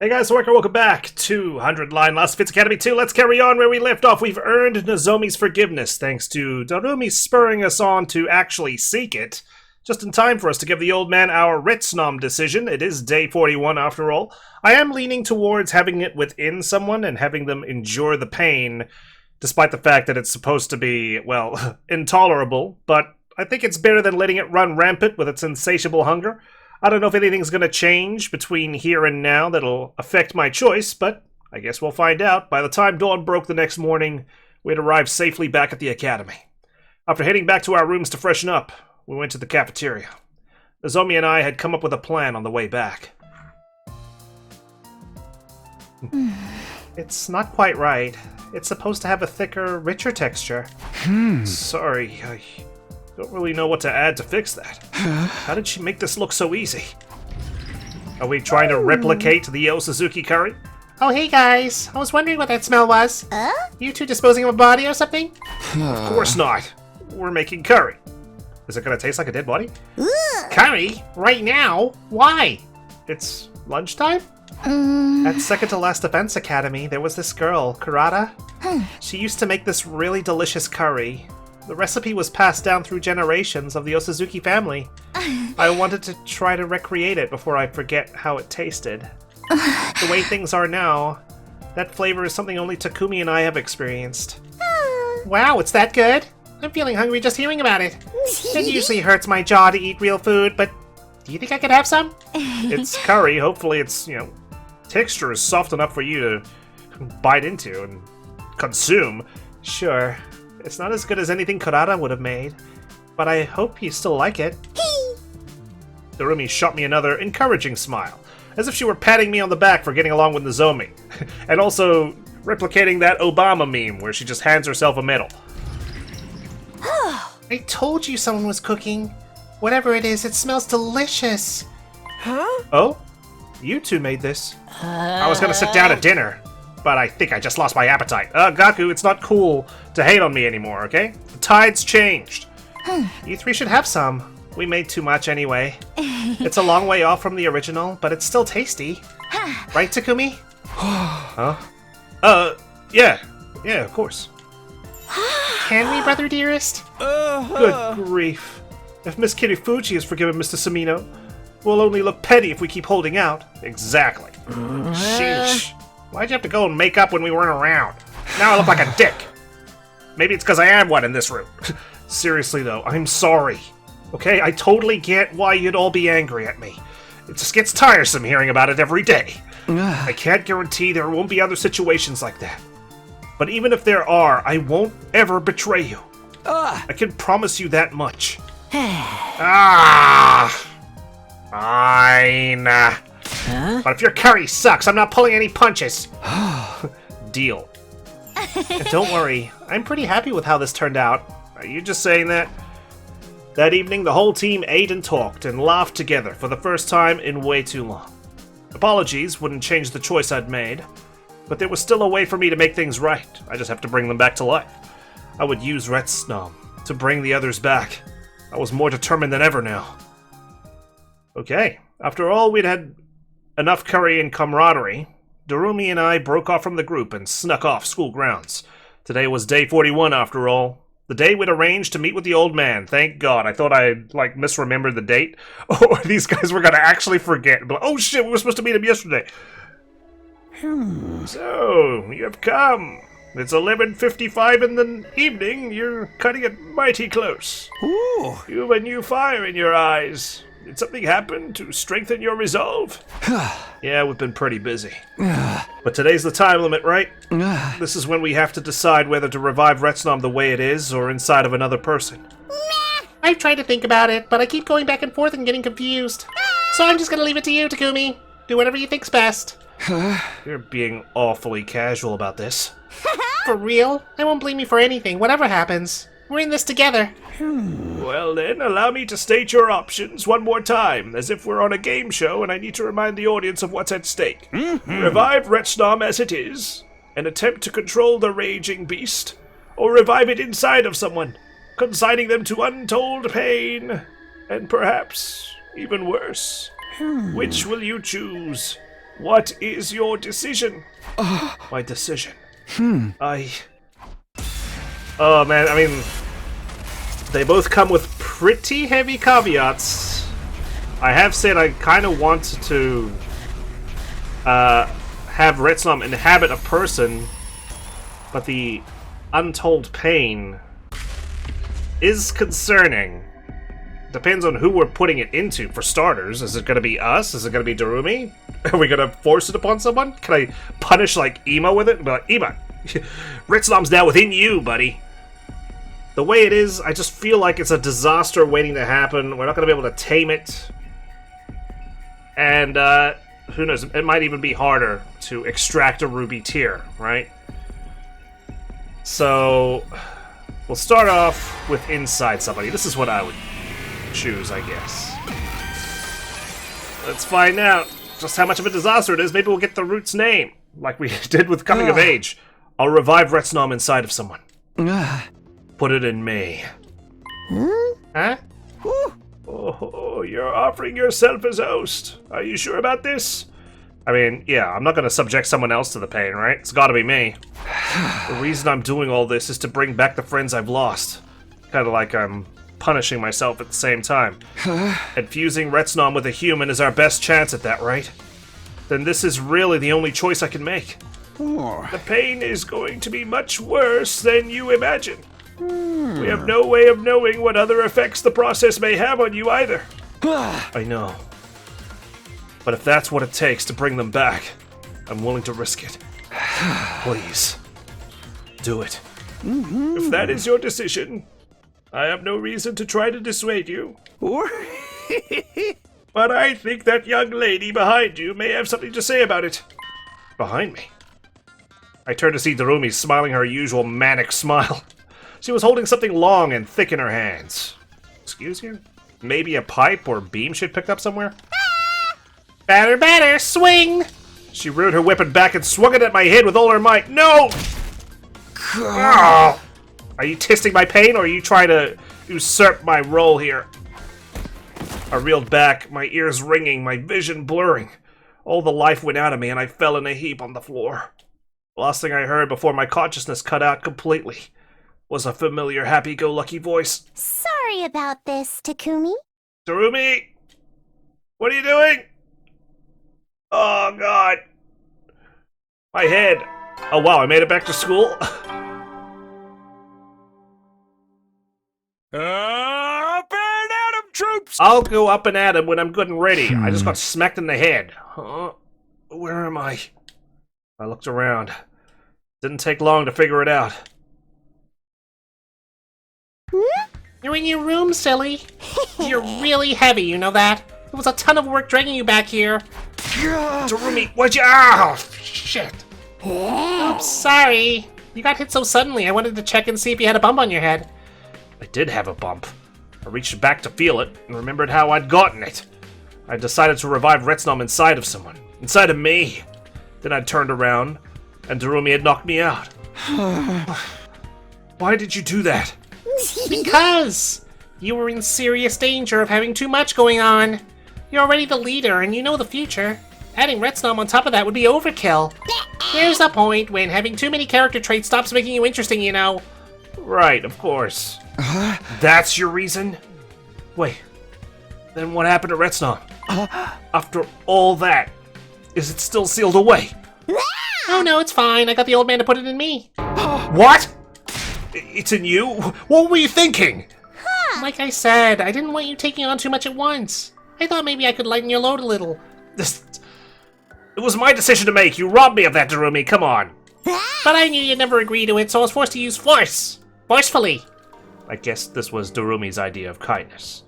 Hey guys, welcome back to 100 Line Lost Fits Academy 2. Let's carry on where we left off. We've earned Nozomi's forgiveness thanks to Darumi spurring us on to actually seek it. Just in time for us to give the old man our Retsnom decision. It is day 41 after all. I am leaning towards having it within someone and having them endure the pain, despite the fact that it's supposed to be, well, intolerable. But I think it's better than letting it run rampant with its insatiable hunger. I don't know if anything's going to change between here and now that'll affect my choice, but I guess we'll find out. By the time dawn broke the next morning, we had arrived safely back at the academy. After heading back to our rooms to freshen up, we went to the cafeteria. Nozomi and I had come up with a plan on the way back. It's not quite right. It's supposed to have a thicker, richer texture. Sorry, I don't really know what to add to fix that. How did she make this look so easy? Are we trying to replicate the Yo Suzuki curry? Oh, hey guys. I was wondering what that smell was. You two disposing of a body or something? Of course not. We're making curry. Is it gonna taste like a dead body? Curry? Right now? Why? It's lunchtime? At second to last defense academy, there was this girl, Kurata. She used to make this really delicious curry. The recipe was passed down through generations of the Osuzuki family. I wanted to try to recreate it before I forget how it tasted. The way things are now, that flavor is something only Takumi and I have experienced. Wow, it's that good? I'm feeling hungry just hearing about it. It usually hurts my jaw to eat real food, but do you think I could have some? It's curry. Hopefully its, texture is soft enough for you to bite into and consume. Sure. It's not as good as anything Kurata would have made, but I hope you still like it. Darumi shot me another encouraging smile, as if she were patting me on the back for getting along with Nozomi, and also replicating that Obama meme where she just hands herself a medal. I told you someone was cooking. Whatever it is, it smells delicious. Oh? You two made this. I was gonna sit down at dinner, but I think I just lost my appetite. Gaku, it's not cool to hate on me anymore, okay? The tide's changed. You three should have some. We made too much anyway. It's a long way off from the original, but it's still tasty. Right, Takumi? Huh? Yeah, of course. Can we, brother dearest? Good grief. If Miss Kirifuji has forgiven Mr. Samino, we'll only look petty if we keep holding out. Exactly. Sheesh. Why'd you have to go and make up when we weren't around? Now I look like a dick. Maybe it's because I am one in this room. Seriously though, I'm sorry. Okay, I totally get why you'd all be angry at me. It just gets tiresome hearing about it every day. I can't guarantee there won't be other situations like that. But even if there are, I won't ever betray you. I can promise you that much. Fine. But if your curry sucks, I'm not pulling any punches. Deal. Don't worry, I'm pretty happy with how this turned out. Are you just saying that? That evening, the whole team ate and talked and laughed together for the first time in way too long. Apologies wouldn't change the choice I'd made, but there was still a way for me to make things right. I just have to bring them back to life. I would use Retsnom to bring the others back. I was more determined than ever now. Okay, after all, we'd had enough curry and camaraderie. Darumi and I broke off from the group and snuck off school grounds. Today was day 41 after all. The day we'd arranged to meet with the old man. Thank God. I thought I'd, misremembered the date. Or these guys were gonna actually forget. But, oh shit, we were supposed to meet him yesterday. So, you've come. It's 11:55 in the evening. You're cutting it mighty close. Ooh. You've a new fire in your eyes. Did something happen to strengthen your resolve? Yeah, we've been pretty busy. But today's the time limit, right? This is when we have to decide whether to revive Retsnom the way it is or inside of another person. I've tried to think about it, but I keep going back and forth and getting confused. So I'm just gonna leave it to you, Takumi. Do whatever you think's best. You're being awfully casual about this. For real? I won't blame you for anything, whatever happens. We're in this together. Well then, allow me to state your options one more time, as if we're on a game show and I need to remind the audience of what's at stake. Revive Retsnom as it is, and attempt to control the raging beast, or revive it inside of someone, consigning them to untold pain, and perhaps even worse. Which will you choose? What is your decision? My decision. Oh man, I mean, they both come with pretty heavy caveats. I have said I kind of want to have Retsnom inhabit a person, but the untold pain is concerning. Depends on who we're putting it into, for starters. Is it going to be us? Is it going to be Darumi? Are we going to force it upon someone? Can I punish, like, Ema with it? Be like, Ema, Retsnom's now within you, buddy. The way it is, I just feel like it's a disaster waiting to happen. We're not going to be able to tame it. And, who knows, it might even be harder to extract a ruby tear, right? So, we'll start off with inside somebody. This is what I would choose, I guess. Let's find out just how much of a disaster it is. Maybe we'll get the root's name, like we did with Coming of Age. I'll revive Retsnom inside of someone. Put it in me. Huh? Oh, you're offering yourself as host. Are you sure about this? I mean, yeah, I'm not gonna subject someone else to the pain, right? It's gotta be me. The reason I'm doing all this is to bring back the friends I've lost. Kinda like I'm punishing myself at the same time. And fusing Retsnom with a human is our best chance at that, right? Then this is really the only choice I can make. The pain is going to be much worse than you imagine. We have no way of knowing what other effects the process may have on you either. I know. But if that's what it takes to bring them back, I'm willing to risk it. Please. Do it. If that is your decision, I have no reason to try to dissuade you. But I think that young lady behind you may have something to say about it. Behind me? I turned to see Darumi smiling her usual manic smile. She was holding something long and thick in her hands. Excuse you? Maybe a pipe or beam she'd picked up somewhere? Batter, batter, swing! She reared her weapon back and swung it at my head with all her might. No! Oh. Are you testing my pain, or are you trying to usurp my role here? I reeled back, my ears ringing, my vision blurring. All the life went out of me and I fell in a heap on the floor. The last thing I heard before my consciousness cut out completely was a familiar happy-go-lucky voice. Sorry about this, Takumi. Darumi! What are you doing? Oh, God. My head. Oh, wow, I made it back to school? Up and at 'em, troops! I'll go up and at him when I'm good and ready. I just got smacked in the head. Huh? Where am I? I looked around. Didn't take long to figure it out. You're in your room, silly. You're really heavy, you know that? It was a ton of work dragging you back here. Darumi, what'd you... Oh, shit. Oops, sorry. You got hit so suddenly, I wanted to check and see if you had a bump on your head. I did have a bump. I reached back to feel it, and remembered how I'd gotten it. I decided to revive Retsnom inside of someone. Inside of me. Then I turned around, and Darumi had knocked me out. Why did you do that? Because you were in serious danger of having too much going on. You're already the leader, and you know the future. Adding Retsnom on top of that would be overkill. There's a point when having too many character traits stops making you interesting, you know. Right, of course. That's your reason? Wait, then what happened to Retsnom? After all that, is it still sealed away? Oh no, it's fine. I got the old man to put it in me. What? It's in you? What were you thinking? Like I said, I didn't want you taking on too much at once. I thought maybe I could lighten your load a little. It was my decision to make. You robbed me of that, Darumi. Come on. But I knew you'd never agree to it, so I was forced to use force. Forcefully. I guess this was Darumi's idea of kindness.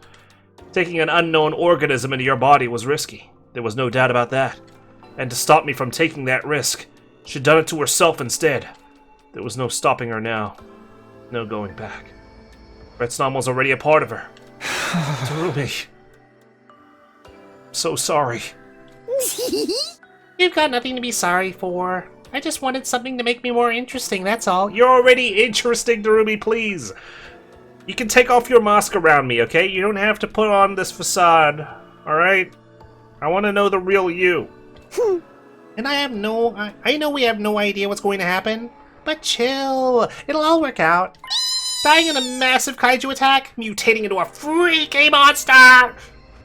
Taking an unknown organism into your body was risky. There was no doubt about that. And to stop me from taking that risk, she'd done it to herself instead. There was no stopping her now. No going back. Retsnom was already a part of her. Darumi. I'm so sorry. You've got nothing to be sorry for. I just wanted something to make me more interesting, that's all. You're already interesting, Darumi, please. You can take off your mask around me, okay? You don't have to put on this facade, alright? I want to know the real you. And I know we have no idea what's going to happen, but chill. It'll all work out. Dying in a massive kaiju attack, mutating into a freaky monster.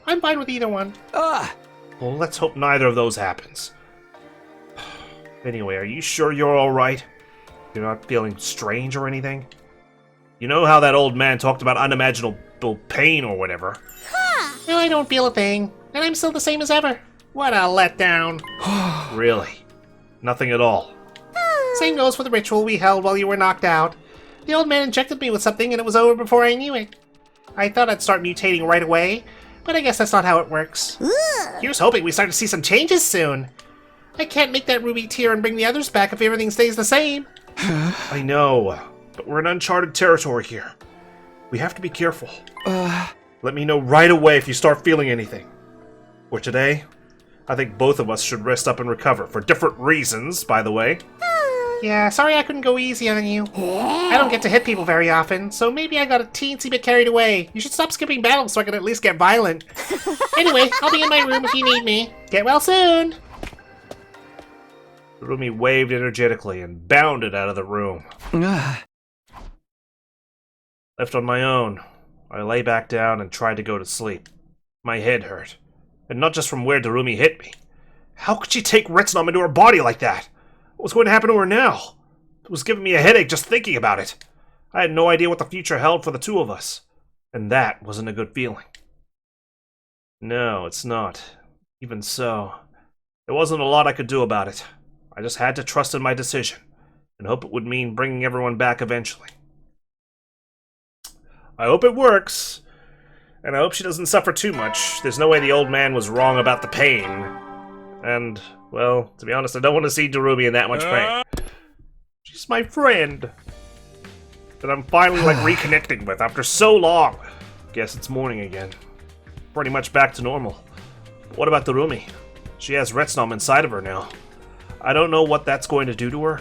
I'm fine with either one. Well, let's hope neither of those happens. Anyway, are you sure you're alright? You're not feeling strange or anything? You know how that old man talked about unimaginable pain or whatever? No, I don't feel a thing, and I'm still the same as ever. What a letdown. Really? Nothing at all? Same goes for the ritual we held while you were knocked out. The old man injected me with something and it was over before I knew it. I thought I'd start mutating right away, but I guess that's not how it works. Here's hoping we start to see some changes soon. I can't make that ruby tear and bring the others back if everything stays the same. I know, but we're in uncharted territory here. We have to be careful. Let me know right away if you start feeling anything. For today, I think both of us should rest up and recover, for different reasons, by the way. Yeah, sorry I couldn't go easy on you. I don't get to hit people very often, so maybe I got a teensy bit carried away. You should stop skipping battles so I can at least get violent. Anyway, I'll be in my room if you need me. Get well soon! Rumi waved energetically and bounded out of the room. Left on my own, I lay back down and tried to go to sleep. My head hurt. And not just from where Darumi hit me. How could she take Retsnom into her body like that? What was going to happen to her now? It was giving me a headache just thinking about it. I had no idea what the future held for the two of us. And that wasn't a good feeling. No, it's not. Even so, there wasn't a lot I could do about it. I just had to trust in my decision, and hope it would mean bringing everyone back eventually. I hope it works, and I hope she doesn't suffer too much. There's no way the old man was wrong about the pain. And, well, to be honest, I don't want to see Darumi in that much pain. She's my friend that I'm finally, reconnecting with after so long. Guess it's morning again. Pretty much back to normal. But what about Darumi? She has Retsnom inside of her now. I don't know what that's going to do to her,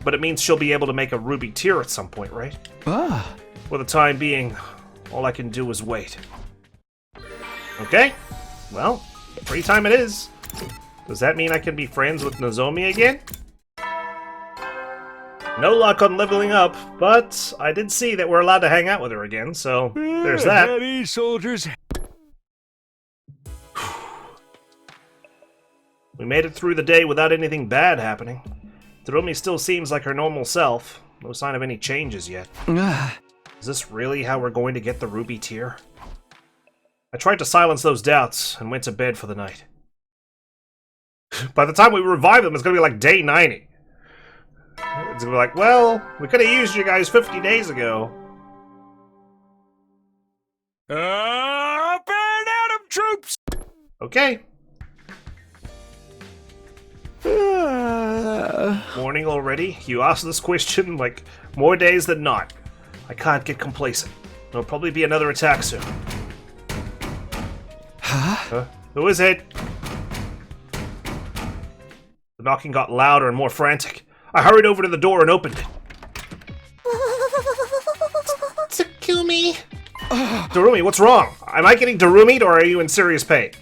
but it means she'll be able to make a ruby tear at some point, right? For the time being, all I can do is wait. Okay, well, free time it is. Does that mean I can be friends with Nozomi again? No luck on leveling up, but I did see that we're allowed to hang out with her again, so there's that. Heavy soldiers. We made it through the day without anything bad happening. Darumi still seems like her normal self. No sign of any changes yet. Is this really how we're going to get the ruby tear? I tried to silence those doubts and went to bed for the night. By the time we revive them, it's going to be like day 90. It's going to be like, well, we could have used you guys 50 days ago. Up and out of troops! Okay. Morning already? You asked this question like more days than not. I can't get complacent. There'll probably be another attack soon. Huh? Who is it? The knocking got louder and more frantic. I hurried over to the door and opened it. Takumi! Darumi, what's wrong? Am I getting Darumi'd or are you in serious pain?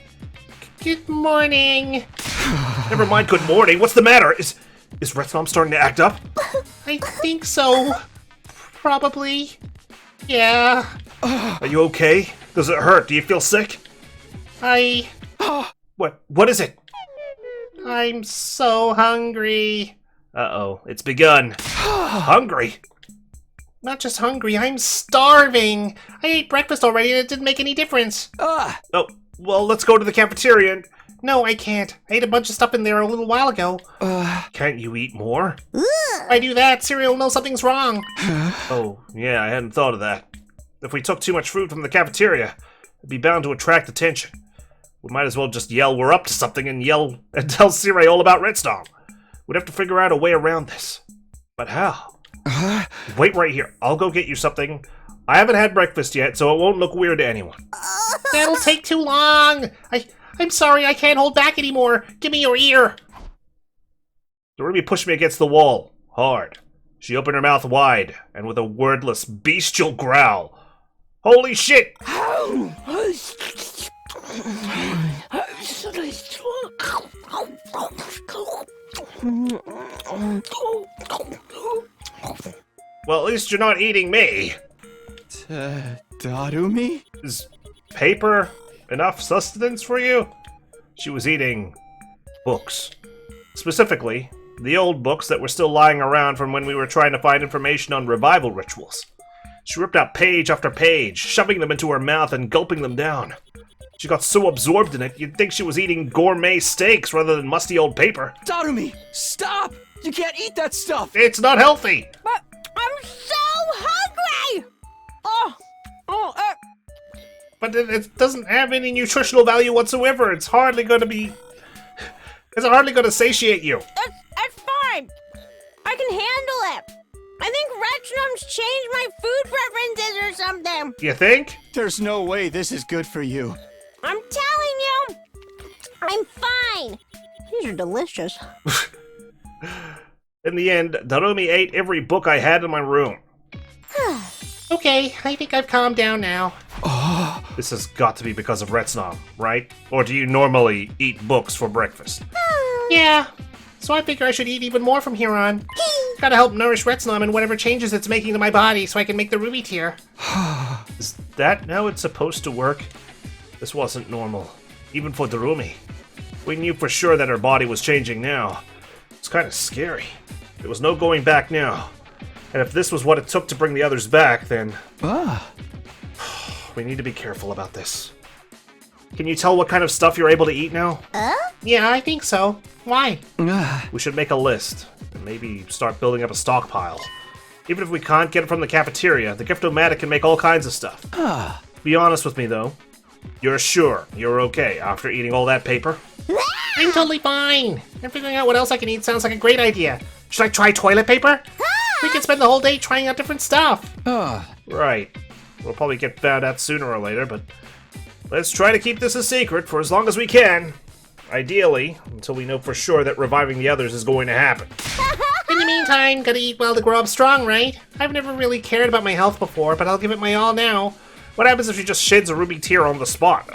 Good morning. Never mind good morning. What's the matter? Is Retsnom starting to act up? I think so. Probably. Yeah. Are you okay? Does it hurt? Do you feel sick? What is it? I'm so hungry. Uh-oh, it's begun. Hungry? Not just hungry, I'm starving. I ate breakfast already and it didn't make any difference. Oh, well, let's go to the cafeteria and... No, I can't. I ate a bunch of stuff in there a little while ago. Can't you eat more? If I do that, Sirei will know something's wrong. Oh, yeah, I hadn't thought of that. If we took too much food from the cafeteria, it'd be bound to attract attention. We might as well just yell we're up to something and yell and tell Sirei all about Retsnom. We'd have to figure out a way around this. But how? Wait right here. I'll go get you something. I haven't had breakfast yet, so it won't look weird to anyone. That'll take too long. I'm sorry, I can't hold back anymore. Give me your ear. Darumi pushed me against the wall, hard. She opened her mouth wide, and with a wordless, bestial growl. Holy shit! Well, at least you're not eating me. Darumi? Is paper enough sustenance for you? She was eating books. Specifically, the old books that were still lying around from when we were trying to find information on revival rituals. She ripped out page after page, shoving them into her mouth and gulping them down. She got so absorbed in it, you'd think she was eating gourmet steaks rather than musty old paper. Darumi, stop! You can't eat that stuff! It's not healthy! But I'm so hungry! But it doesn't have any nutritional value whatsoever. It's hardly going to satiate you. It's fine. I can handle it. I think Retsnom's changed my food preferences or something. You think? There's no way this is good for you. I'm telling you, I'm fine. These are delicious. In the end, Darumi ate every book I had in my room. Okay, I think I've calmed down now. This has got to be because of Retsnom, right? Or do you normally eat books for breakfast? Yeah, so I figure I should eat even more from here on. Gotta help nourish Retsnom and whatever changes it's making to my body so I can make the ruby tear. Is that how it's supposed to work? This wasn't normal, even for Darumi. We knew for sure that her body was changing now. It's kind of scary. There was no going back now. And if this was what it took to bring the others back, then we need to be careful about this. Can you tell what kind of stuff you're able to eat now? Yeah, I think so. Why? We should make a list, and maybe start building up a stockpile. Even if we can't get it from the cafeteria, the Giftomatic can make all kinds of stuff. Be honest with me, though. You're sure you're okay after eating all that paper? I'm totally fine. And figuring out what else I can eat sounds like a great idea. Should I try toilet paper? We can spend the whole day trying out different stuff. Right. We'll probably get found out sooner or later, but let's try to keep this a secret for as long as we can. Ideally, until we know for sure that reviving the others is going to happen. In the meantime, gotta eat well to grow up strong, right? I've never really cared about my health before, but I'll give it my all now. What happens if she just sheds a ruby tear on the spot?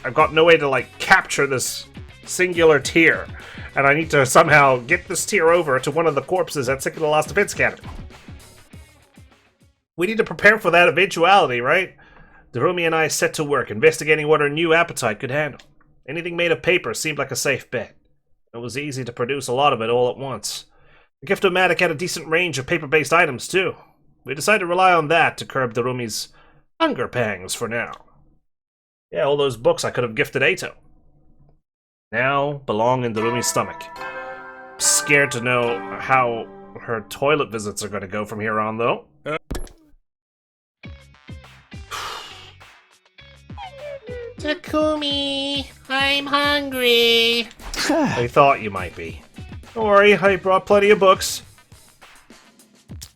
I've got no way to, capture this singular tear, and I need to somehow get this tear over to one of the corpses at Second to Last Defense Academy. We need to prepare for that eventuality, right? Darumi and I set to work investigating what her new appetite could handle. Anything made of paper seemed like a safe bet. It was easy to produce a lot of it all at once. The Giftomatic had a decent range of paper-based items, too. We decided to rely on that to curb Darumi's hunger pangs for now. Yeah, all those books I could have gifted Ato now belong in Darumi's stomach. Scared to know how her toilet visits are going to go from here on, though. Takumi, I'm hungry. I thought you might be. Don't worry, I brought plenty of books.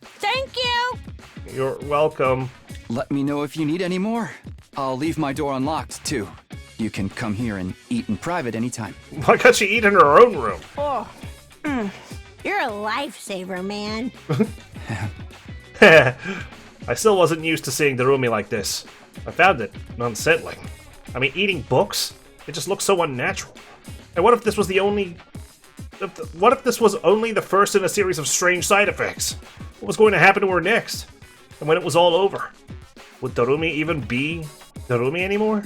Thank you. You're welcome. Let me know if you need any more. I'll leave my door unlocked, too. You can come here and eat in private anytime. Why can't she eat in her own room? You're a lifesaver, man. I still wasn't used to seeing Darumi like this. I found it unsettling. I mean, eating books? It just looks so unnatural. And what if this was only the first in a series of strange side effects? What was going to happen to her next? And when it was all over? Would Darumi even be Darumi anymore?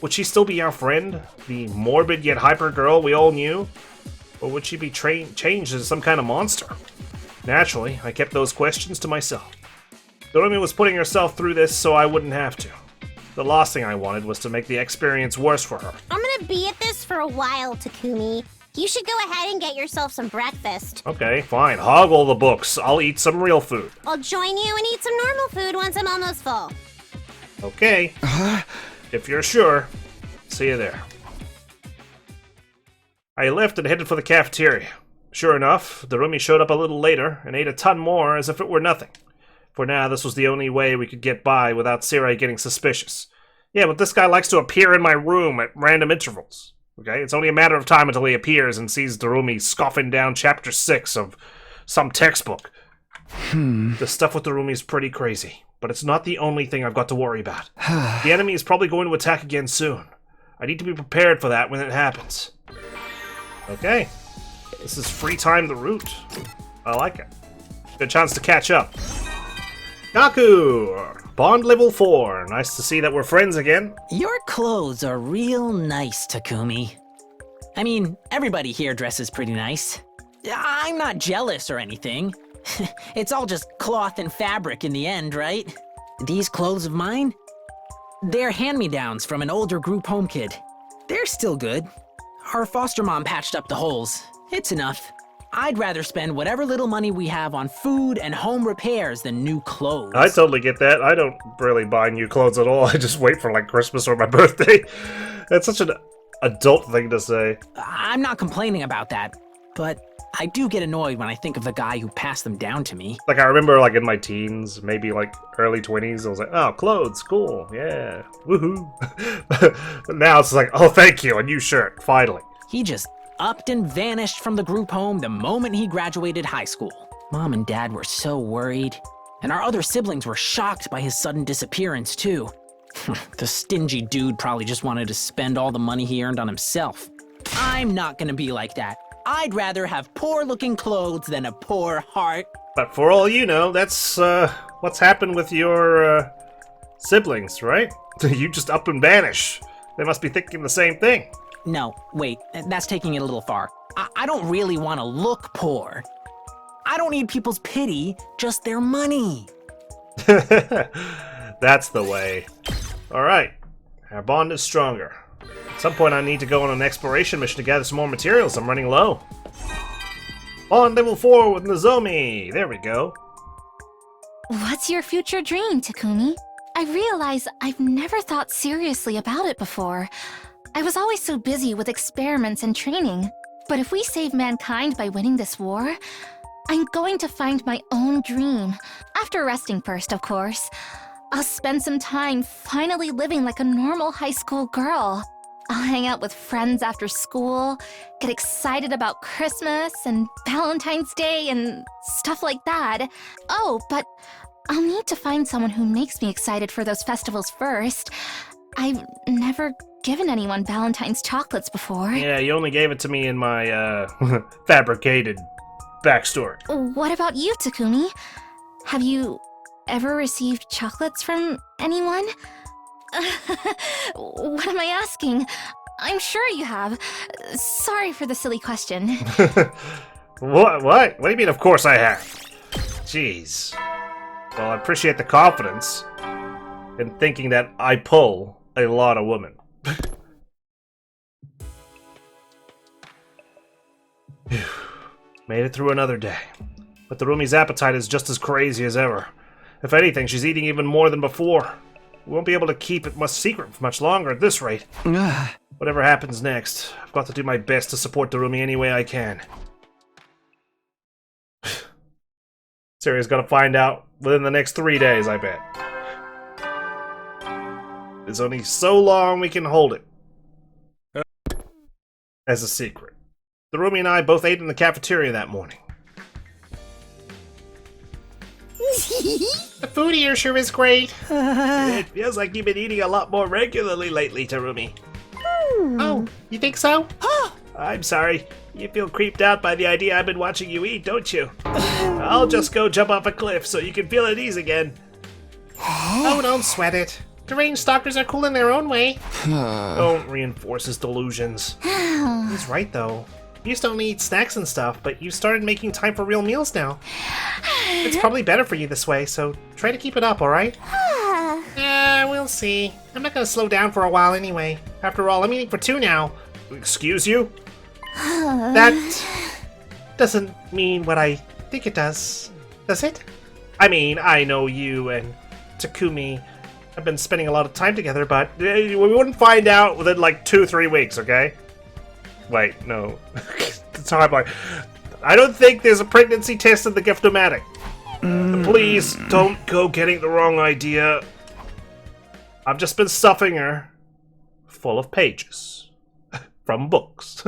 Would she still be our friend? The morbid yet hyper girl we all knew? Or would she be changed into some kind of monster? Naturally, I kept those questions to myself. Darumi was putting herself through this so I wouldn't have to. The last thing I wanted was to make the experience worse for her. I'm gonna be at this for a while, Takumi. You should go ahead and get yourself some breakfast. Okay, fine. Hog all the books. I'll eat some real food. I'll join you and eat some normal food once I'm almost full. Okay. If you're sure. See you there. I left and headed for the cafeteria. Sure enough, Darumi showed up a little later and ate a ton more as if it were nothing. For now, this was the only way we could get by without Sirei getting suspicious. Yeah, but this guy likes to appear in my room at random intervals. Okay, it's only a matter of time until he appears and sees Darumi scoffing down chapter 6 of some textbook. The stuff with Darumi is pretty crazy, but it's not the only thing I've got to worry about. The enemy is probably going to attack again soon. I need to be prepared for that when it happens. Okay. This is free time the route. I like it. Good chance to catch up. Kaku! Bond level 4. Nice to see that we're friends again. Your clothes are real nice, Takumi. I mean, everybody here dresses pretty nice. I'm not jealous or anything. It's all just cloth and fabric in the end, right? These clothes of mine? They're hand-me-downs from an older group home kid. They're still good. Our foster mom patched up the holes. It's enough. I'd rather spend whatever little money we have on food and home repairs than new clothes. I totally get that. I don't really buy new clothes at all. I just wait for like Christmas or my birthday. That's such an adult thing to say. I'm not complaining about that, but I do get annoyed when I think of the guy who passed them down to me. Like I remember like in my teens, maybe like early 20s, I was like, oh, clothes, cool, yeah, woohoo. But now it's like, oh, thank you, a new shirt, finally. He just upped and vanished from the group home the moment he graduated high school. Mom and Dad were so worried, and our other siblings were shocked by his sudden disappearance too. The stingy dude probably just wanted to spend all the money he earned on himself. I'm not gonna be like that. I'd rather have poor-looking clothes than a poor heart. But for all you know, that's what's happened with your siblings, right? You just up and vanish. They must be thinking the same thing. No, wait, that's taking it a little far. I don't really want to look poor. I don't need people's pity, just their money. That's the way. Alright, our bond is stronger. At some point I need to go on an exploration mission to gather some more materials. I'm running low. Bond level 4 with Nozomi. There we go. What's your future dream, Takumi? I realize I've never thought seriously about it before. I was always so busy with experiments and training. But if we save mankind by winning this war, I'm going to find my own dream. After resting first, of course. I'll spend some time finally living like a normal high school girl. I'll hang out with friends after school, get excited about Christmas and Valentine's Day and stuff like that. Oh, but I'll need to find someone who makes me excited for those festivals first. I've never given anyone Valentine's chocolates before. Yeah, you only gave it to me in my, fabricated backstory. What about you, Takumi? Have you ever received chocolates from anyone? What am I asking? I'm sure you have. Sorry for the silly question. What? What do you mean, of course I have? Jeez. Well, I appreciate the confidence in thinking that I pull a lot of women. Made it through another day. But the Rumi's appetite is just as crazy as ever. If anything, she's eating even more than before. We won't be able to keep it much secret for much longer at this rate. Whatever happens next, I've got to do my best to support the Rumi any way I can. Sirei's gonna find out within the next 3 days, I bet. There's only so long we can hold it as a secret. The Rumi and I both ate in the cafeteria that morning. The food here sure is great. It feels like you've been eating a lot more regularly lately, Terumi. Oh, you think so? I'm sorry. You feel creeped out by the idea I've been watching you eat, don't you? I'll just go jump off a cliff so you can feel at ease again. Oh, don't sweat it. Deranged stalkers are cool in their own way. Don't reinforce his delusions. He's right, though. You used to only eat snacks and stuff, but you started making time for real meals now. It's probably better for you this way, so try to keep it up, alright? We'll see. I'm not gonna slow down for a while anyway. After all, I'm eating for 2 now. Excuse you? That doesn't mean what I think it does it? I mean, I know you and Takumi have been spending a lot of time together, but We wouldn't find out within like 2-3 weeks, okay? Wait, no. The timeline. I don't think there's a pregnancy test in the gift-o-matic. Please don't go getting the wrong idea. I've just been stuffing her full of pages from books.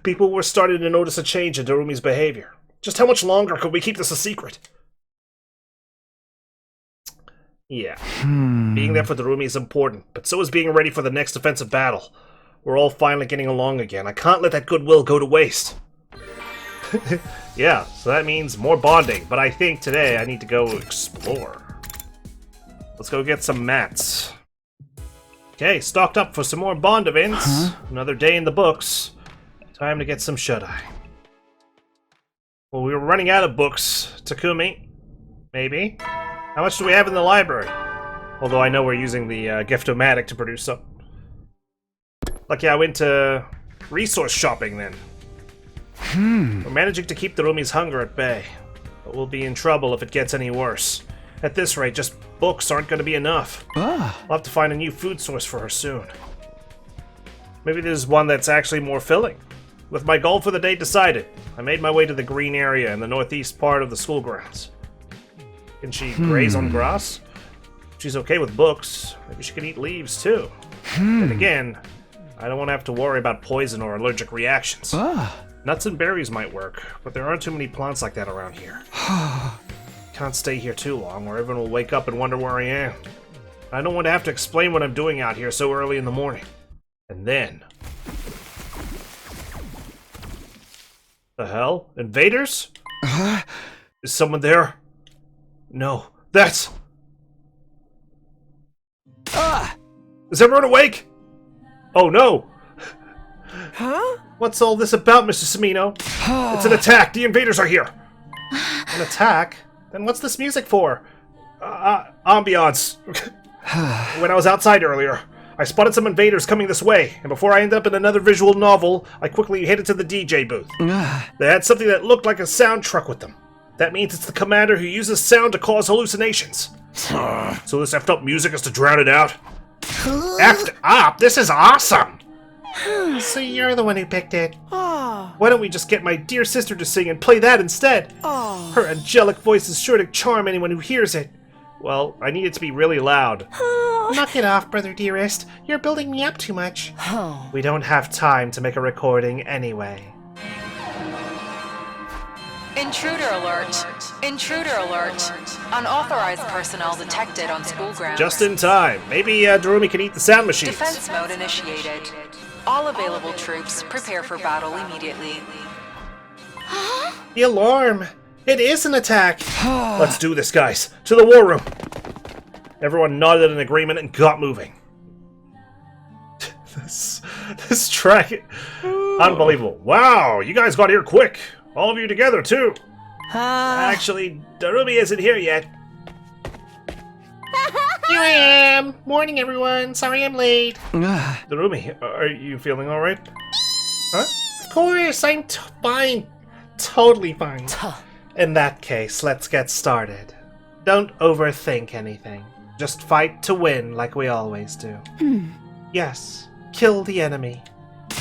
People were starting to notice a change in Darumi's behavior. Just how much longer could we keep this a secret? Yeah. Being there for Darumi is important, but so is being ready for the next offensive battle. We're all finally getting along again. I can't let that goodwill go to waste. Yeah, so that means more bonding, but I think today I need to go explore. Let's go get some mats. Okay, stocked up for some more bond events. Another day in the books. Time to get some shut-eye. Well, we were running out of books, Takumi. Maybe. How much do we have in the library? Although I know we're using the Gift-O-Matic to produce some. Lucky I went to resource shopping then. We're managing to keep the Rumi's hunger at bay, but we'll be in trouble if it gets any worse. At this rate, just books aren't going to be enough. We'll have to find a new food source for her soon. Maybe there's one that's actually more filling. With my goal for the day decided, I made my way to the green area in the northeast part of the school grounds. Can she graze on grass? She's okay with books. Maybe she can eat leaves too. And again, I don't want to have to worry about poison or allergic reactions. Nuts and berries might work, but there aren't too many plants like that around here. Can't stay here too long, or everyone will wake up and wonder where I am. I don't want to have to explain what I'm doing out here so early in the morning. And then... The hell? Invaders? Is someone there? No. That's... Is everyone awake? Oh no! Huh? What's all this about, Mr. Samino? It's an attack! The invaders are here! An attack? Then what's this music for? Ambiance. When I was outside earlier, I spotted some invaders coming this way, and before I ended up in another visual novel, I quickly headed to the DJ booth. They had something that looked like a sound truck with them. That means it's the commander who uses sound to cause hallucinations. So this effed up music is to drown it out? Effed up? This is awesome! So you're the one who picked it. Why don't we just get my dear sister to sing and play that instead? Her angelic voice is sure to charm anyone who hears it. Well, I need it to be really loud. Knock it off, brother dearest. You're building me up too much. We don't have time to make a recording anyway. Intruder alert! Intruder alert! Unauthorized personnel detected on school grounds. Just in time. Maybe Darumi can eat the sound machines. Defense mode initiated. All available troops prepare for battle immediately. The alarm! It is an attack! Let's do this, guys. To the war room. Everyone nodded in agreement and got moving. This track... Unbelievable. Wow, you guys got here quick. All of you together, too. Actually, Darumi isn't here yet. Here I am! Morning, everyone. Sorry I'm late. Darumi, are you feeling alright? Huh? Of course, I'm fine. Totally fine. In that case, let's get started. Don't overthink anything. Just fight to win like we always do. Yes, kill the enemy.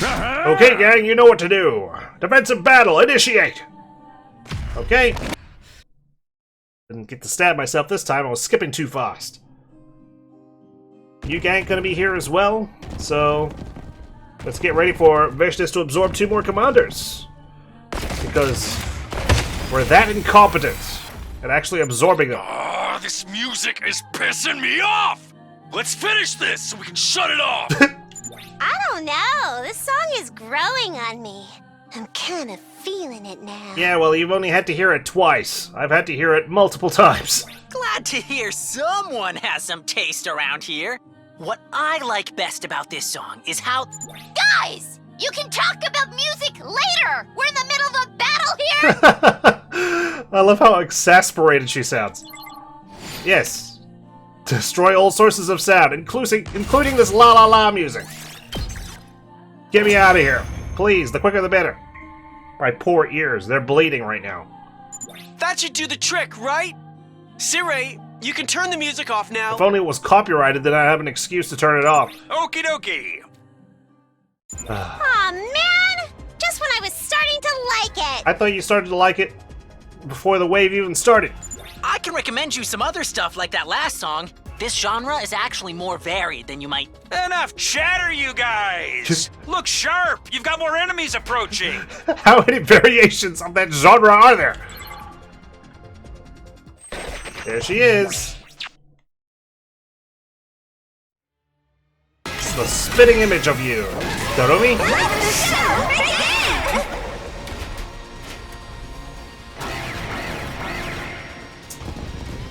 Okay, gang, you know what to do. Defensive battle, initiate! Okay. Didn't get to stab myself this time, I was skipping too fast. You gang gonna be here as well, so let's get ready for Vishnis to absorb 2 more commanders. Because we're that incompetent at actually absorbing them. Oh, this music is pissing me off! Let's finish this so we can shut it off! I don't know. This song is growing on me. I'm kind of feeling it now. Yeah, well, you've only had to hear it twice. I've had to hear it multiple times. Glad to hear someone has some taste around here. What I like best about this song is how... Guys, you can talk about music later. We're in the middle of a battle here. I love how exasperated she sounds. Yes. Destroy all sources of sound, including this la la la music. Get me out of here. Please, the quicker the better. My poor ears, they're bleeding right now. That should do the trick, right? Sirei, you can turn the music off now. If only it was copyrighted, then I'd have an excuse to turn it off. Okie dokie. Aw, man. Just when I was starting to like it. I thought you started to like it before the wave even started. I can recommend you some other stuff like that last song. This genre is actually more varied than you might... Enough chatter, you guys! Look sharp! You've got more enemies approaching! How many variations of that genre are there? There she is. It's the spitting image of you. Dorumi?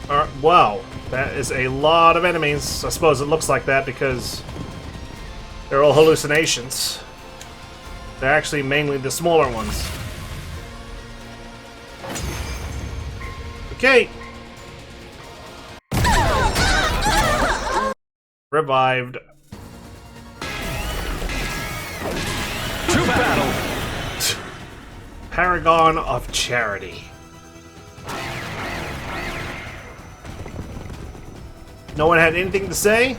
Alright, wow. That is a lot of enemies. I suppose it looks like that because they're all hallucinations. They're actually mainly the smaller ones. Okay. Revived. To battle! Paragon of Charity. No one had anything to say?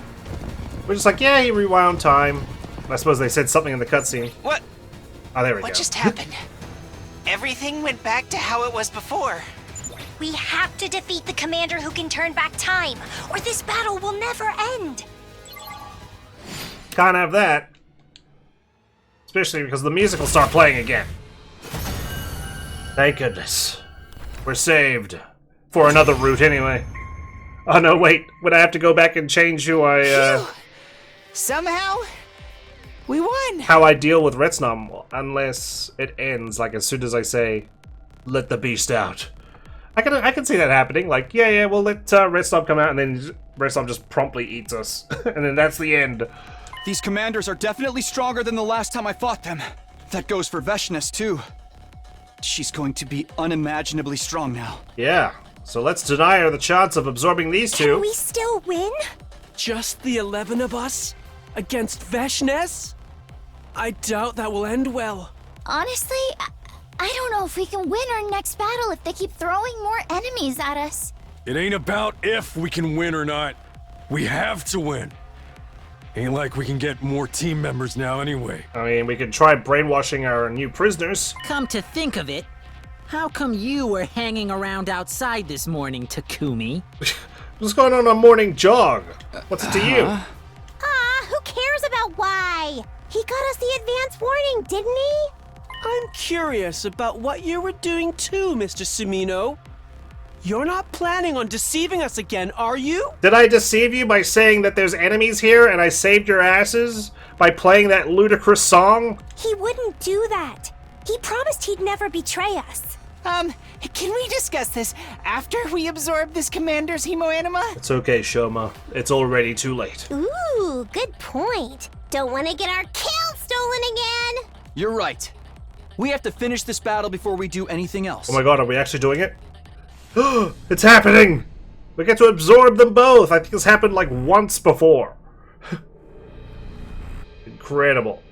We're just like, yeah, he rewound time. I suppose they said something in the cutscene. What? Oh, there we go. What just happened? Everything went back to how it was before. We have to defeat the commander who can turn back time, or this battle will never end. Can't have that. Especially because the music will start playing again. Thank goodness. We're saved. For another route, anyway. Oh no, wait. Would I have to go back and change who I, Somehow, we won. how I deal with Retsnom, unless it ends, like, as soon as I say, let the beast out. I can see that happening. Like, yeah, we'll let Retsnom come out, and then Retsnom just promptly eats us. And then that's the end. These commanders are definitely stronger than the last time I fought them. That goes for Veshnes, too. She's going to be unimaginably strong now. Yeah, so let's deny her the chance of absorbing these two. Can we still win? Just the 11 of us? Against Veshnes? I doubt that will end well. Honestly, I don't know if we can win our next battle if they keep throwing more enemies at us. It ain't about if we can win or not. We have to win. Ain't like we can get more team members now anyway. I mean, we could try brainwashing our new prisoners. Come to think of it, how come you were hanging around outside this morning, Takumi? What's going on a morning jog? What's it to you? Who cares about why? He got us the advance warning, didn't he? I'm curious about what you were doing too, Mr. Sumino. You're not planning on deceiving us again, are you? Did I deceive you by saying that there's enemies here and I saved your asses? By playing that ludicrous song? He wouldn't do that. He promised he'd never betray us. Can we discuss this after we absorb this commander's hemoanima? It's okay, Shoma. It's already too late. Ooh, good point. Don't want to get our kill stolen again. You're right. We have to finish this battle before we do anything else. Oh my god, are we actually doing it? It's happening! We get to absorb them both! I think this happened like once before. Incredible.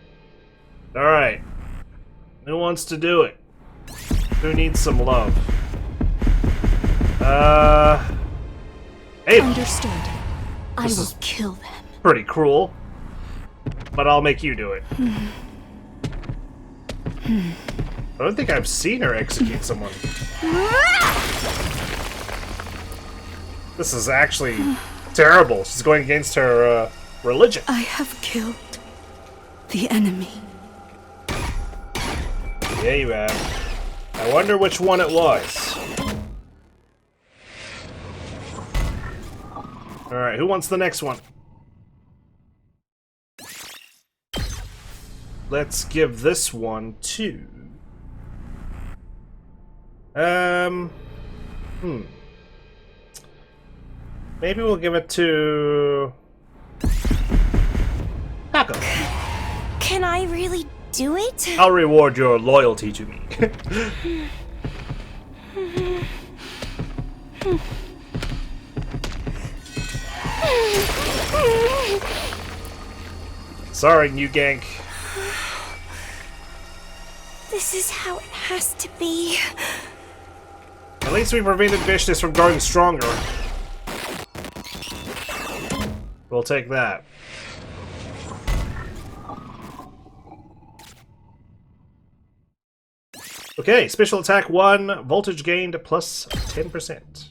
Alright. Who wants to do it? Who needs some love? Hey. Understood. I This will is kill them. pretty cruel. But I'll make you do it. I don't think I've seen her execute someone. This is actually terrible. She's going against her religion. I have killed the enemy. Yeah, you have. I wonder which one it was. Alright, who wants the next one? Let's give this one to... Maybe we'll give it to... Paco. Can I really do it? I'll reward your loyalty to me. Sorry, new gank. This is how it has to be. At least we prevented Vishnis from growing stronger. We'll take that. Okay, special attack 1, voltage gained plus 10%.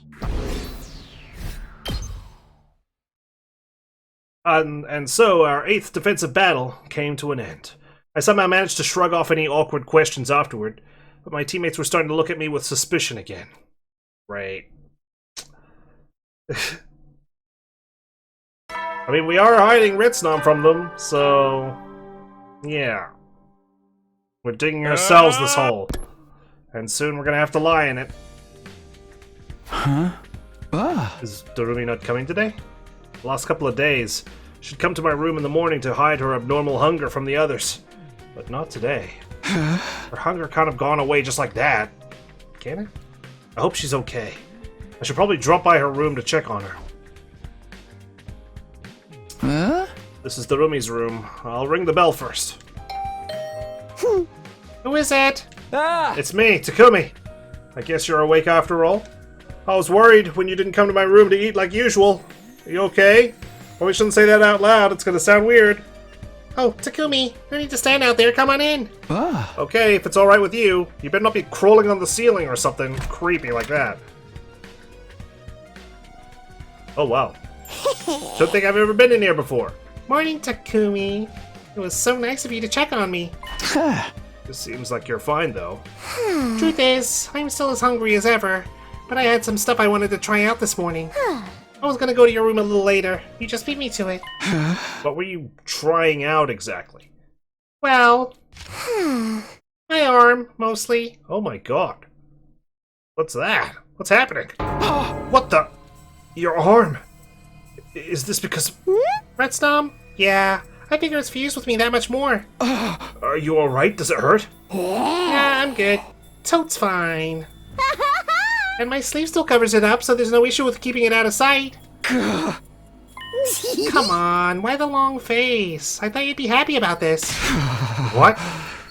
And so our 8th defensive battle came to an end. I somehow managed to shrug off any awkward questions afterward, but my teammates were starting to look at me with suspicion again. Right. I mean, we are hiding Retsnom from them, so... Yeah. We're digging ourselves this hole. And soon we're gonna have to lie in it. Huh? Is Darumi not coming today? The last couple of days. She'd come to my room in the morning to hide her abnormal hunger from the others. But not today. Her hunger kind of gone away just like that. Can it? I hope she's okay. I should probably drop by her room to check on her. Huh? This is Darumi's room. I'll ring the bell first. Who is it? Ah! It's me, Takumi. I guess you're awake after all? I was worried when you didn't come to my room to eat like usual. Are you okay? Probably shouldn't say that out loud, it's gonna sound weird. Oh, Takumi, no need to stand out there, come on in. Okay, if it's alright with you. You better not be crawling on the ceiling or something creepy like that. Oh wow. Don't think I've ever been in here before. Morning, Takumi. It was so nice of you to check on me. This seems like you're fine though. Truth is, I'm still as hungry as ever, but I had some stuff I wanted to try out this morning. I was gonna go to your room a little later. You just beat me to it. What were you trying out exactly? Well, my arm, mostly. Oh my god. What's that? What's happening? What the? Your arm? Is this because... Retsnom? Yeah, I figure it's fused with me that much more. Are you alright? Does it hurt? Yeah, I'm good. Totes fine. And my sleeve still covers it up, so there's no issue with keeping it out of sight. Come on, why the long face? I thought you'd be happy about this. What?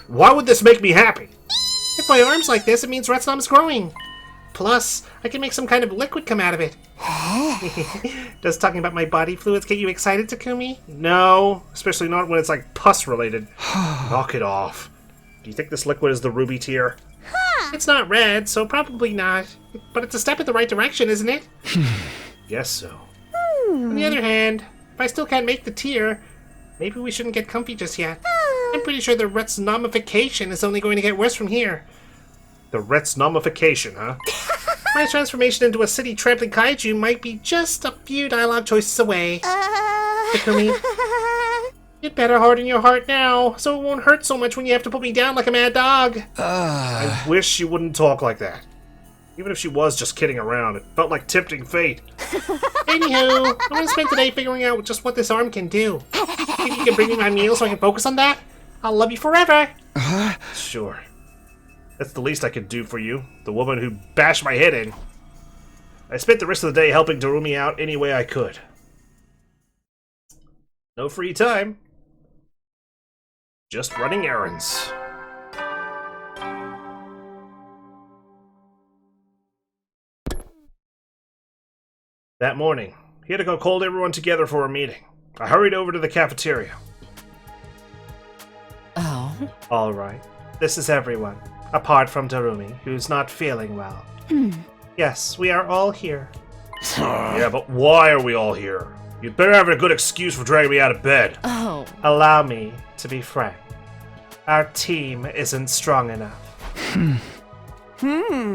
Why would this make me happy? If my arm's like this, it means Retsnom's growing. Plus, I can make some kind of liquid come out of it. Does talking about my body fluids get you excited, Takumi? No, especially not when it's like pus related. Knock it off. Do you think this liquid is the ruby tier? It's not red, so probably not. But it's a step in the right direction, isn't it? Guess so. On the other hand, if I still can't make the tier, maybe we shouldn't get comfy just yet. I'm pretty sure the Retsnomification is only going to get worse from here. The Retsnomification, huh? My transformation into a city trampling kaiju might be just a few dialogue choices away. Takumi, you'd better harden your heart now, so it won't hurt so much when you have to put me down like a mad dog. I wish she wouldn't talk like that. Even if she was just kidding around, it felt like tempting fate. Anywho, I'm gonna spend today figuring out just what this arm can do. Think you can bring me my meal so I can focus on that? I'll love you forever. Sure. That's the least I could do for you, the woman who bashed my head in. I spent the rest of the day helping Darumi out any way I could. No free time. Just running errands. That morning, he had to go call everyone together for a meeting. I hurried over to the cafeteria. Oh? Alright, this is everyone, apart from Darumi, who's not feeling well. Yes, we are all here. Yeah, but why are we all here? You'd better have a good excuse for dragging me out of bed. Oh. Allow me to be frank. Our team isn't strong enough.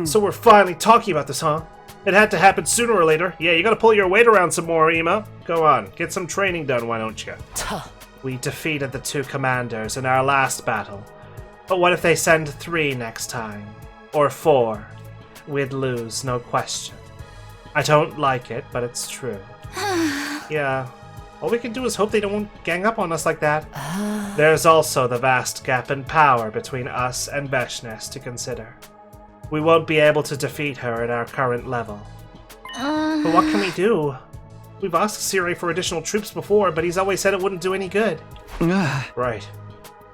So we're finally talking about this, huh? It had to happen sooner or later. Yeah, you gotta pull your weight around some more, Ema. Go on, get some training done, why don't you? We defeated the 2 commanders in our last battle. But what if they send 3 next time? Or 4? We'd lose, no question. I don't like it, but it's true. Yeah, all we can do is hope they don't gang up on us like that. There's also the vast gap in power between us and Veshness to consider. We won't be able to defeat her at our current level. But what can we do? We've asked Sirei for additional troops before, but he's always said it wouldn't do any good. Right.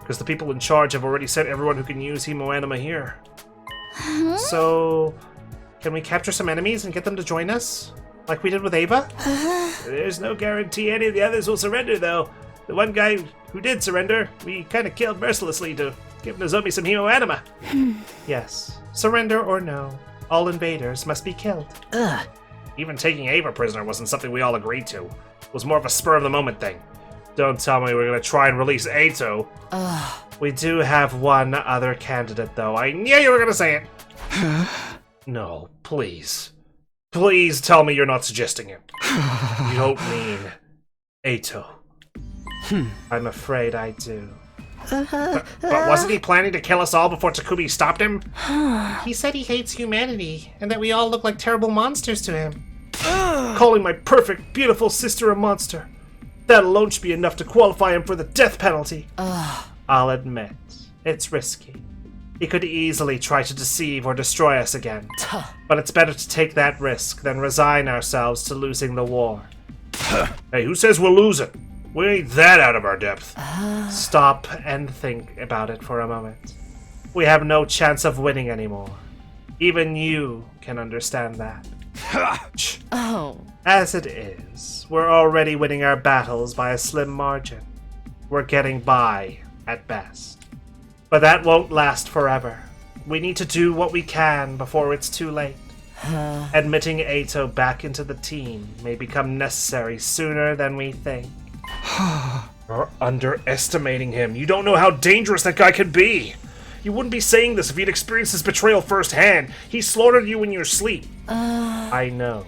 Because the people in charge have already sent everyone who can use Hemoanima here. So, can we capture some enemies and get them to join us? Like we did with Ava? There's no guarantee any of the others will surrender, though. The one guy who did surrender, we kind of killed mercilessly to give Nozomi some Hemoanima. Yes. Surrender or no, all invaders must be killed. Even taking Ava prisoner wasn't something we all agreed to. It was more of a spur-of-the-moment thing. Don't tell me we're gonna try and release Ato. We do have one other candidate, though. I knew you were gonna say it! No, please. Please tell me you're not suggesting it. You don't mean Ato. I'm afraid I do. But wasn't he planning to kill us all before Takumi stopped him? He said he hates humanity, and that we all look like terrible monsters to him. Calling my perfect, beautiful sister a monster. That alone should be enough to qualify him for the death penalty. I'll admit, it's risky. He could easily try to deceive or destroy us again. But it's better to take that risk than resign ourselves to losing the war. Hey, who says we're losing? We ain't that out of our depth. Stop and think about it for a moment. We have no chance of winning anymore. Even you can understand that. As it is, we're already winning our battles by a slim margin. We're getting by, at best. But that won't last forever. We need to do what we can before it's too late. Admitting Eito back into the team may become necessary sooner than we think. You're underestimating him. You don't know how dangerous that guy could be. You wouldn't be saying this if you'd experienced his betrayal firsthand. He slaughtered you in your sleep. I know.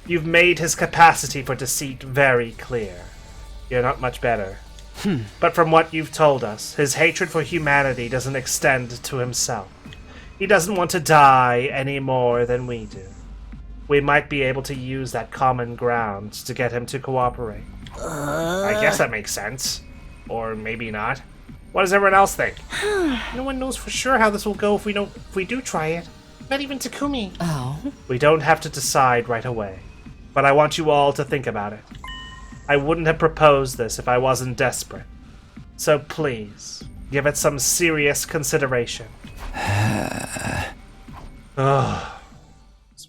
You've made his capacity for deceit very clear. You're not much better. But from what you've told us, his hatred for humanity doesn't extend to himself. He doesn't want to die any more than we do. We might be able to use that common ground to get him to cooperate. I guess that makes sense. Or maybe not. What does everyone else think? No one knows for sure how this will go if we do try it. Not even Takumi. Oh. We don't have to decide right away. But I want you all to think about it. I wouldn't have proposed this if I wasn't desperate. So please, give it some serious consideration.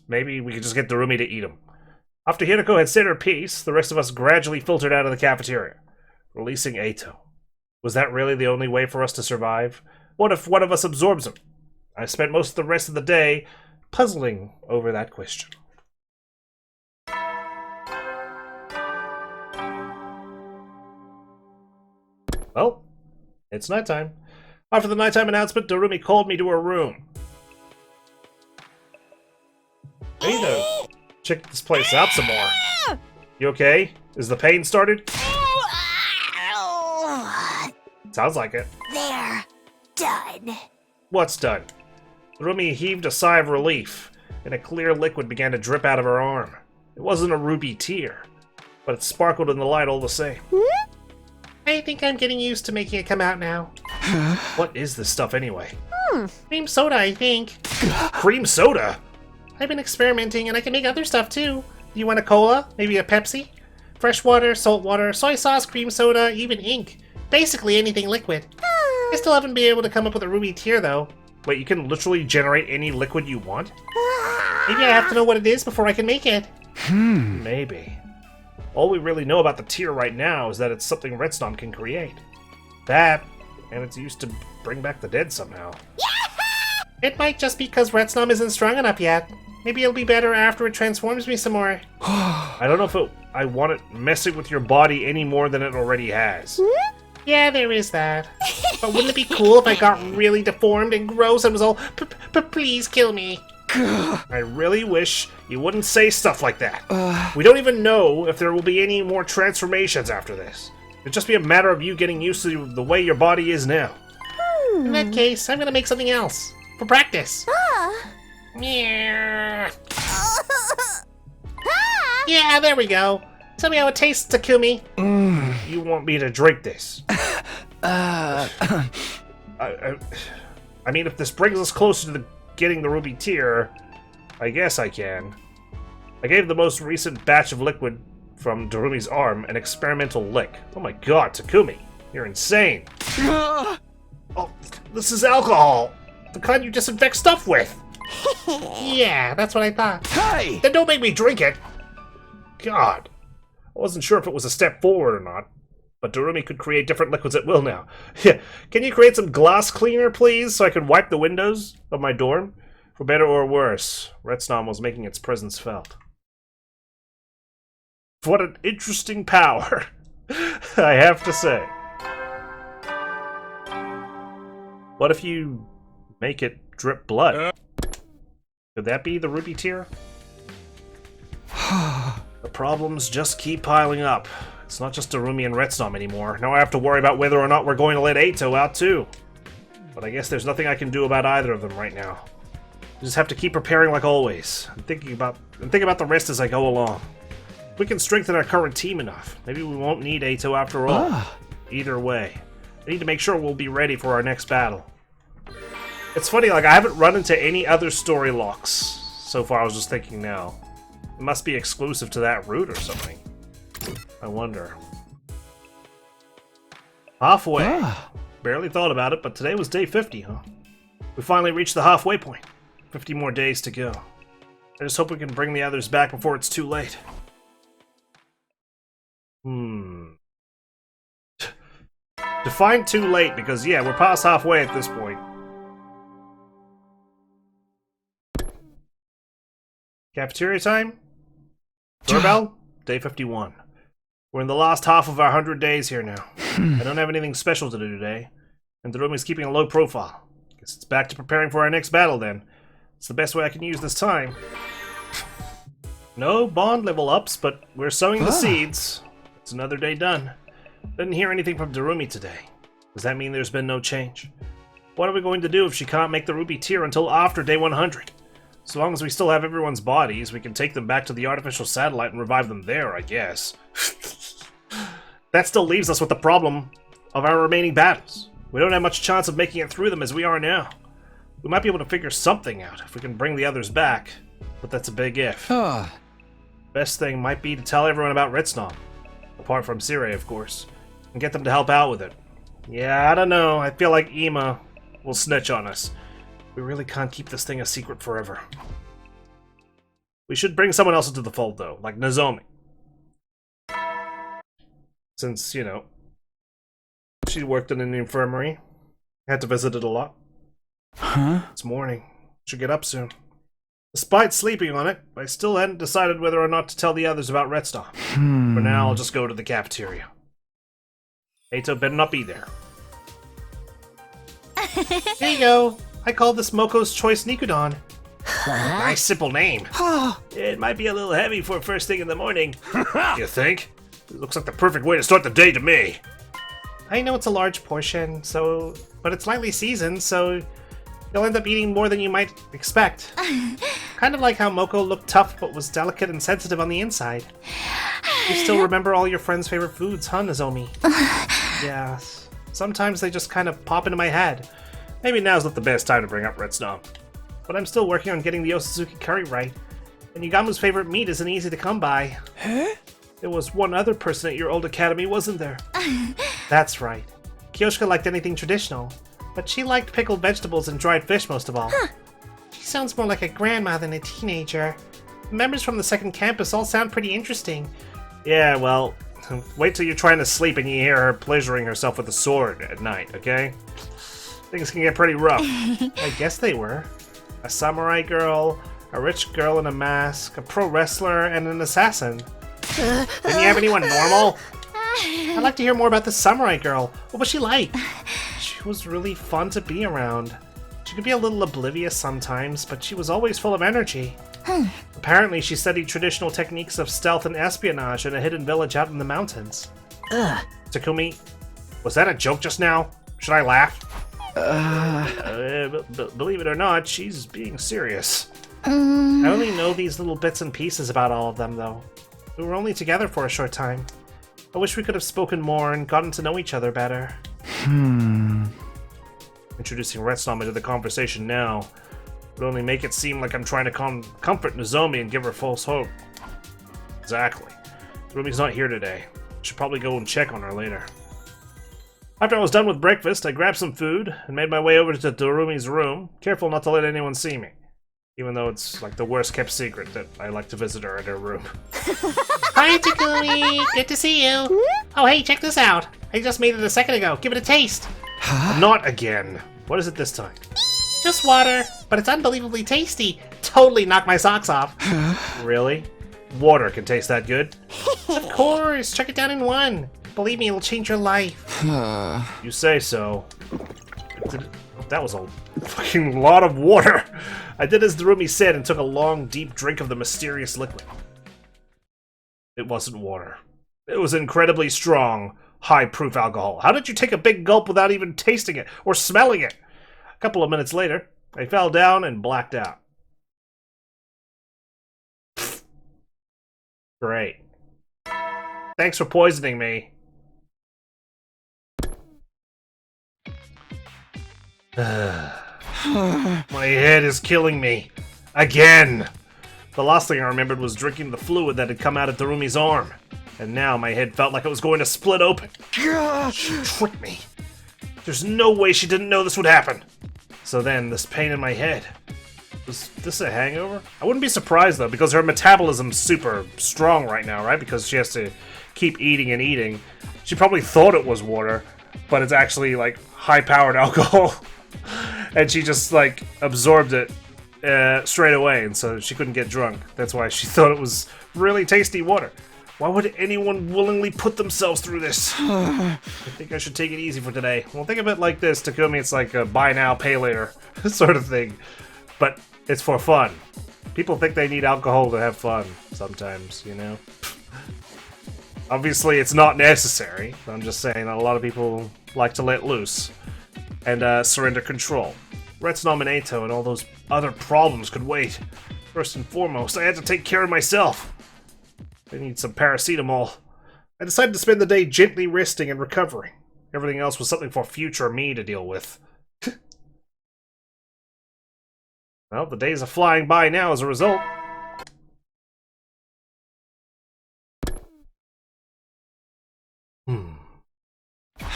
Maybe we could just get Darumi to eat him. After Hiroko had said her piece, the rest of us gradually filtered out of the cafeteria, releasing Eito. Was that really the only way for us to survive? What if one of us absorbs him? I spent most of the rest of the day puzzling over that question. Well, it's nighttime. After the nighttime announcement, Darumi called me to her room. Hey there. Check this place out some more. You okay? Is the pain started? Sounds like it. There. Done. What's done? Darumi heaved a sigh of relief, and a clear liquid began to drip out of her arm. It wasn't a ruby tear, but it sparkled in the light all the same. I think I'm getting used to making it come out now. What is this stuff anyway? Cream soda, I think. Cream soda? I've been experimenting and I can make other stuff too. Do you want a cola? Maybe a Pepsi? Fresh water, salt water, soy sauce, cream soda, even ink. Basically anything liquid. I still haven't been able to come up with a ruby tear though. Wait, you can literally generate any liquid you want? Maybe I have to know what it is before I can make it. Maybe. All we really know about the tear right now is that it's something Retsnom can create. That, and it's used to bring back the dead somehow. It might just be because Retsnom isn't strong enough yet. Maybe it'll be better after it transforms me some more. I don't know if I want it messing with your body any more than it already has. Yeah, there is that. But wouldn't it be cool if I got really deformed and gross and was all, please kill me? I really wish you wouldn't say stuff like that. We don't even know if there will be any more transformations after this. It'll just be a matter of you getting used to the way your body is now. In that case, I'm gonna make something else. For practice. Yeah, there we go. Tell me how it tastes, Takumi. You want me to drink this? I mean, if this brings us closer to getting the ruby tear, I guess I can. I gave the most recent batch of liquid from Darumi's arm an experimental lick. Oh my god, Takumi, you're insane. Oh, this is alcohol. The kind you disinfect stuff with. Yeah, that's what I thought. Hey! Then don't make me drink it. God. I wasn't sure if it was a step forward or not, but Darumi could create different liquids at will now. Yeah, can you create some glass cleaner, please, so I can wipe the windows of my dorm? For better or worse, Retsnom was making its presence felt. What an interesting power, I have to say. What if you make it drip blood? Could that be the ruby tear? The problems just keep piling up. It's not just Darumi and Retsnom anymore. Now I have to worry about whether or not we're going to let Eito out too. But I guess there's nothing I can do about either of them right now. I just have to keep preparing like always. And think about the rest as I go along. If we can strengthen our current team enough, maybe we won't need Eito after all. Either way, I need to make sure we'll be ready for our next battle. It's funny, like, I haven't run into any other story locks so far. I was just thinking now. It must be exclusive to that route or something. I wonder. Halfway. Barely thought about it, but today was day 50, huh? We finally reached the halfway point. 50 more days to go. I just hope we can bring the others back before it's too late. Define too late, because yeah, we're past halfway at this point. Cafeteria time? Doorbell? Day 51. We're in the last half of our 100 days here now. I don't have anything special to do today, and Darumi's keeping a low profile. Guess it's back to preparing for our next battle then. It's the best way I can use this time. No bond level ups, but we're sowing the seeds. It's another day done. Didn't hear anything from Darumi today. Does that mean there's been no change? What are we going to do if she can't make the Ruby tier until after day 100? So long as we still have everyone's bodies, we can take them back to the artificial satellite and revive them there, I guess. That still leaves us with the problem of our remaining battles. We don't have much chance of making it through them as we are now. We might be able to figure something out if we can bring the others back, but that's a big if. Best thing might be to tell everyone about Retsnom, apart from Sirei, of course, and get them to help out with it. Yeah, I don't know. I feel like Ima will snitch on us. We really can't keep this thing a secret forever. We should bring someone else into the fold, though, like Nozomi. Since, you know, she worked in an infirmary. Had to visit it a lot. It's morning. Should get up soon. Despite sleeping on it, I still hadn't decided whether or not to tell the others about Retsnom. For now, I'll just go to the cafeteria. Eito better not be there. Here you go. I call this Moko's Choice Nikudon. Nice simple name. It might be a little heavy for first thing in the morning. You think? It looks like the perfect way to start the day to me. I know it's a large portion, but it's lightly seasoned, so you'll end up eating more than you might expect. Kind of like how Moko looked tough but was delicate and sensitive on the inside. You still remember all your friends' favorite foods, huh, Nozomi? Yeah, sometimes they just kind of pop into my head. Maybe now's not the best time to bring up Retsnom. But I'm still working on getting the Osazuki curry right. And Yugamu's favorite meat isn't easy to come by. There was one other person at your old academy, wasn't there? That's right. Kyoshika liked anything traditional, but she liked pickled vegetables and dried fish most of all. She sounds more like a grandma than a teenager. The members from the second campus all sound pretty interesting. Yeah, well, wait till you're trying to sleep and you hear her pleasuring herself with a sword at night, okay? Things can get pretty rough. I guess they were. A samurai girl, a rich girl in a mask, a pro wrestler, and an assassin. Didn't you have anyone normal? I'd like to hear more about the samurai girl. What was she like? She was really fun to be around. She could be a little oblivious sometimes, but she was always full of energy. Apparently, she studied traditional techniques of stealth and espionage in a hidden village out in the mountains. Takumi, was that a joke just now? Should I laugh? Believe it or not, she's being serious. I only know these little bits and pieces about all of them, though. We were only together for a short time. I wish we could have spoken more and gotten to know each other better. Introducing Retsnom into the conversation now would only make it seem like I'm trying to comfort Nozomi and give her false hope. Exactly. Rumi's not here today. Should probably go and check on her later. After I was done with breakfast, I grabbed some food and made my way over to Darumi's room, careful not to let anyone see me. Even though it's like the worst kept secret that I like to visit her in her room. Hi, Takumi! Good to see you! Oh hey, check this out! I just made it a second ago. Give it a taste! Not again. What is it this time? Just water, but it's unbelievably tasty. Totally knocked my socks off. Really? Water can taste that good? Of course! Chuck it down in one. Believe me, it'll change your life. You say so. That was a fucking lot of water. I did as Darumi said and took a long, deep drink of the mysterious liquid. It wasn't water. It was incredibly strong, high-proof alcohol. How did you take a big gulp without even tasting it or smelling it? A couple of minutes later, I fell down and blacked out. Great. Thanks for poisoning me. My head is killing me. Again! The last thing I remembered was drinking the fluid that had come out of Darumi's arm. And now my head felt like it was going to split open. She tricked me. There's no way she didn't know this would happen. So then, this pain in my head. Was this a hangover? I wouldn't be surprised though, because her metabolism's super strong right now, right? Because she has to keep eating and eating. She probably thought it was water, but it's actually like high-powered alcohol. And she just like absorbed it straight away, and so she couldn't get drunk. That's why she thought it was really tasty water. Why would anyone willingly put themselves through this? I think I should take it easy for today. Well, think of it like this, Takumi. It's like a buy now, pay later sort of thing. But it's for fun. People think they need alcohol to have fun sometimes, you know? Obviously, it's not necessary. I'm just saying that a lot of people like to let loose and surrender control. Retsnom and Ato and all those other problems could wait. First and foremost, I had to take care of myself. I need some paracetamol. I decided to spend the day gently resting and recovering. Everything else was something for future me to deal with. Well, the days are flying by now as a result.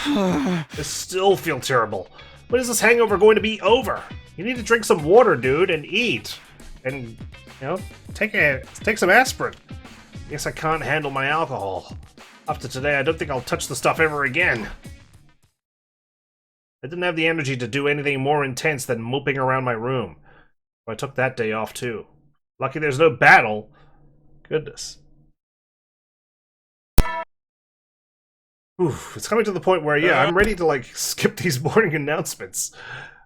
I still feel terrible. When is this hangover going to be over? You need to drink some water, dude, and eat. And, you know, take some aspirin. Guess I can't handle my alcohol. After today, I don't think I'll touch the stuff ever again. I didn't have the energy to do anything more intense than moping around my room. I took that day off, too. Lucky there's no battle. Goodness. Oof, it's coming to the point where, yeah, I'm ready to, like, skip these morning announcements.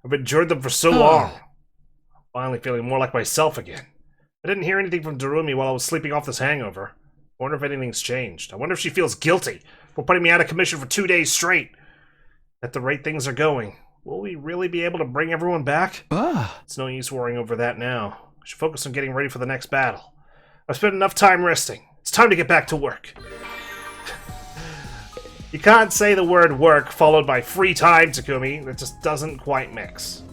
I've endured them for so long. I'm finally feeling more like myself again. I didn't hear anything from Darumi while I was sleeping off this hangover. I wonder if anything's changed. I wonder if she feels guilty for putting me out of commission for 2 days straight. At the rate things are going, will we really be able to bring everyone back? It's no use worrying over that now. I should focus on getting ready for the next battle. I've spent enough time resting. It's time to get back to work. You can't say the word work followed by free time, Takumi. That just doesn't quite mix.